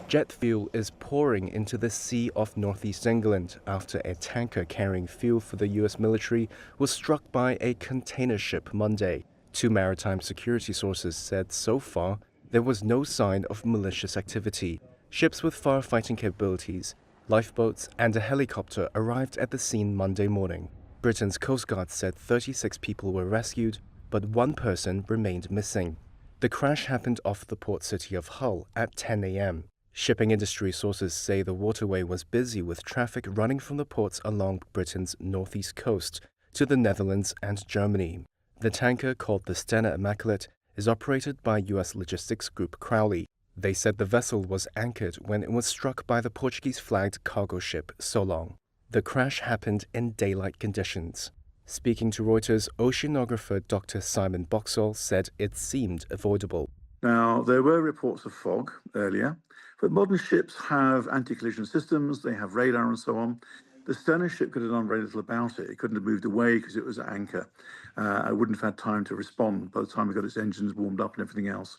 Jet fuel is pouring into the sea off northeast England after a tanker carrying fuel for the US military was struck by a container ship Monday. Two maritime security sources said so far there was no sign of malicious activity. Ships with firefighting capabilities, lifeboats, and a helicopter arrived at the scene Monday morning. Britain's Coast Guard said 36 people were rescued, but one person remained missing. The crash happened off the port city of Hull at 10 a.m. Shipping industry sources say the waterway was busy with traffic running from the ports along Britain's northeast coast to the Netherlands and Germany. The tanker, called the Stena Immaculate, is operated by U.S. logistics group Crowley. They said the vessel was anchored when it was struck by the Portuguese-flagged cargo ship Solong. The crash happened in daylight conditions. Speaking to Reuters, oceanographer Dr. Simon Boxall said it seemed avoidable. Now, there were reports of fog earlier, but modern ships have anti-collision systems, they have radar and so on. The Stena ship could have done very little about it. It couldn't have moved away because it was at anchor. It wouldn't have had time to respond by the time it got its engines warmed up and everything else.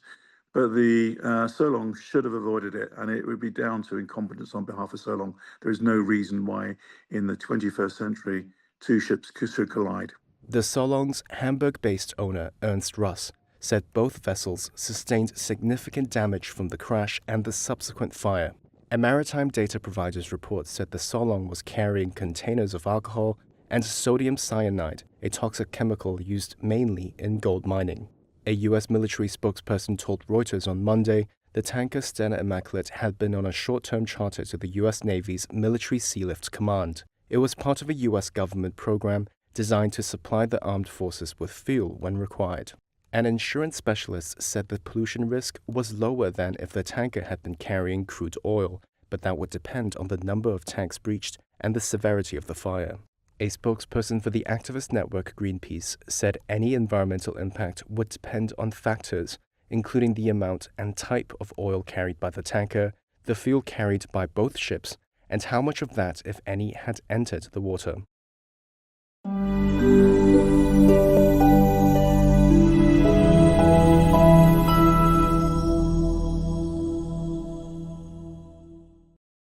But the Solong should have avoided it, and it would be down to incompetence on behalf of Solong. There is no reason why, in the 21st century, two ships should collide. The Solong's Hamburg-based owner, Ernst Russ, said both vessels sustained significant damage from the crash and the subsequent fire. A maritime data provider's report said the Solong was carrying containers of alcohol and sodium cyanide, a toxic chemical used mainly in gold mining. A U.S. military spokesperson told Reuters on Monday the tanker Stena Immaculate had been on a short-term charter to the U.S. Navy's Military Sealift Command. It was part of a U.S. government program designed to supply the armed forces with fuel when required. An insurance specialist said the pollution risk was lower than if the tanker had been carrying crude oil, but that would depend on the number of tanks breached and the severity of the fire. A spokesperson for the activist network Greenpeace said any environmental impact would depend on factors, including the amount and type of oil carried by the tanker, the fuel carried by both ships, and how much of that, if any, had entered the water.